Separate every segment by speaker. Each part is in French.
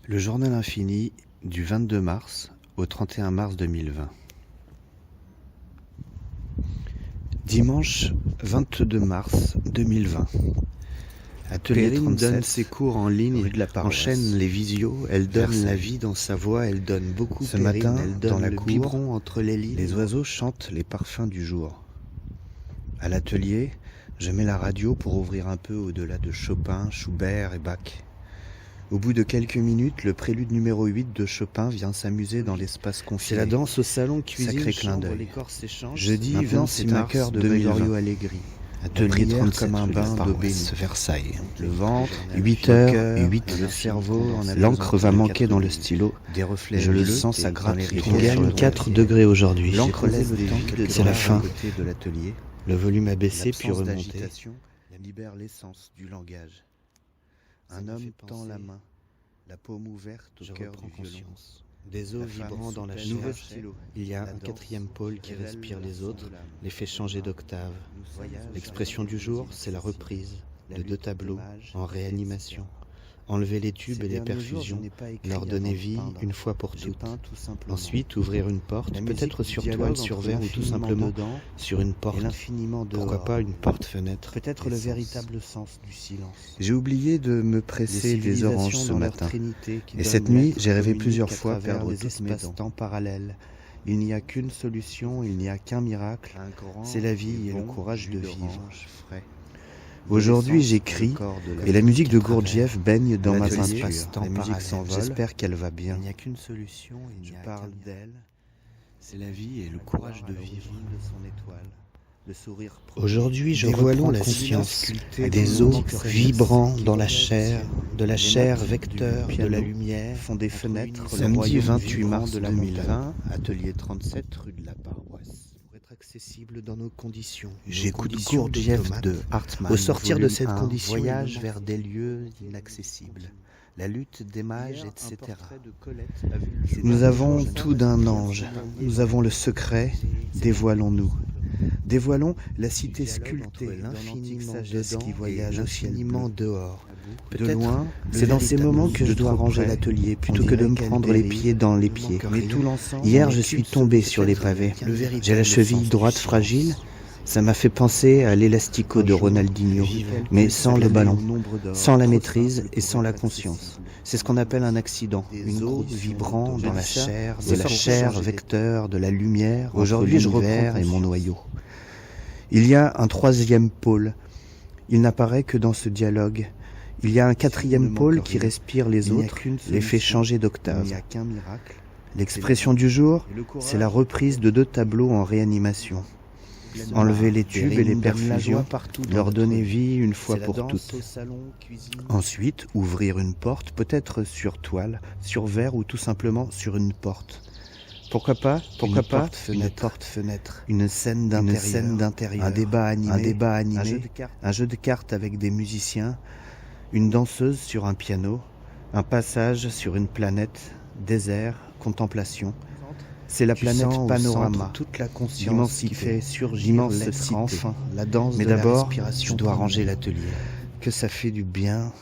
Speaker 1: Le journal infini du 22 mars au 31 mars 2020. Dimanche 22 mars 2020. Atelier 37 donne ses cours en ligne, enchaîne les visios, elle donne la vie dans sa voix, elle donne beaucoup. Ce matin, elle donne dans la cour, biberon entre les lignes, les oiseaux chantent les parfums du jour. À l'atelier, je mets la radio pour ouvrir un peu au-delà de Chopin, Schubert et Bach. Au bout de quelques minutes, le prélude numéro 8 de Chopin vient s'amuser dans l'espace confiné. C'est la danse au salon cuisine. Sacré clin d'œil. Jeudi 26 mars 2020. Allegri. Atelier 37 comme un bain d'eau bénie. Versailles. Le ventre, 8h08, le cerveau, l'encre va manquer dans le stylo. Des reflets je le sens, ça gratte. On gagne 4 degrés aujourd'hui. L'encre laisse le temps, c'est la fin. Le volume a baissé puis remonté. Libère l'essence du langage. Un homme tend la main, la paume ouverte au cœur du violon. Des os vibrants dans la chair. Il y a un quatrième pôle qui respire les autres, les fait changer d'octave. L'expression du jour, c'est la reprise de 2 tableaux en réanimation. Enlever les tubes et les perfusions, leur donner vie une fois pour toutes. Ensuite, ouvrir une porte, peut-être sur toile, sur verre ou tout simplement sur une porte. Pourquoi pas une porte-fenêtre? Peut-être le véritable sens du silence. J'ai oublié de me presser des oranges ce matin. Et cette nuit, j'ai rêvé plusieurs fois perdre les espaces-temps parallèles. Il n'y a qu'une solution, il n'y a qu'un miracle. C'est la vie et le courage de vivre. Aujourd'hui, j'écris et la musique de Gurdjieff baigne dans ma peinture. La musique s'envole. J'espère qu'elle va bien. Il n'y a qu'une solution. Je parle d'elle. C'est la vie et le courage de vivre. Aujourd'hui, je reprends la conscience des os vibrants dans la chair, de la chair vecteur de la lumière, font des fenêtres. Samedi 28 mars 2020, atelier 37 rue de la Paroisse. Accessible dans nos conditions. J'écoute Gurdjieff de Hartmann. Au sortir de cette condition, voyage vers des lieux inaccessibles. La lutte des mages, etc. Nous avons tout d'un ange. Nous avons le secret. Dévoilons-nous. Dévoilons la cité sculptée, l'infinie sagesse qui voyage infiniment dehors. De loin, c'est dans ces moments que je dois ranger l'atelier, plutôt que de me prendre les pieds dans les pieds. Hier, je suis tombé sur les pavés. J'ai la cheville droite fragile. Ça m'a fait penser à l'élastico de Ronaldinho, mais sans le ballon, sans la maîtrise et sans la conscience. C'est ce qu'on appelle un accident, une croûte vibrant dans la chair, de la chair vecteur, de la lumière, aujourd'hui je reprends et mon noyau. Il y a un 3e pôle. Il n'apparaît que dans ce dialogue. Il y a un 4e pôle qui respire les autres, les fait changer d'octave. L'expression du jour, c'est la reprise de 2 tableaux en réanimation. Enlever les tubes et les perfusions, leur donner vie une fois pour toutes. Ensuite, ouvrir une porte, peut-être sur toile, sur verre ou tout simplement sur une porte. Pourquoi pas une porte-fenêtre, une scène d'intérieur, un débat animé, un jeu de cartes avec des musiciens, une danseuse sur un piano, un passage sur une planète, désert, contemplation. C'est la planète panorama, toute la conscience, l'immensité, surgir, l'être enfin, la danse. Mais d'abord, je dois ranger l'atelier. Que ça fait du bien.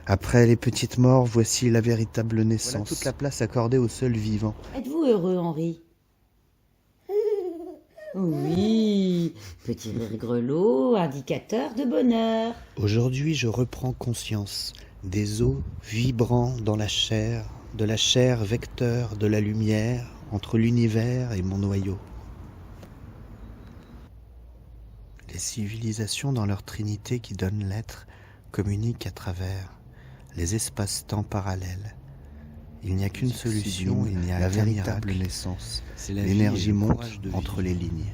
Speaker 1: Après les petites morts, voici la véritable naissance. Voilà toute la place accordée au seul vivant.
Speaker 2: Êtes-vous heureux, Henri? Oui, petit rire grelot, indicateur de bonheur.
Speaker 1: Aujourd'hui, je reprends conscience des os vibrants dans la chair, de la chair vecteur de la lumière, entre l'univers et mon noyau. Les civilisations dans leur trinité qui donne l'être communiquent à travers les espaces-temps parallèles. Il n'y a qu'une solution, il n'y a la véritable naissance. L'énergie monte entre les lignes.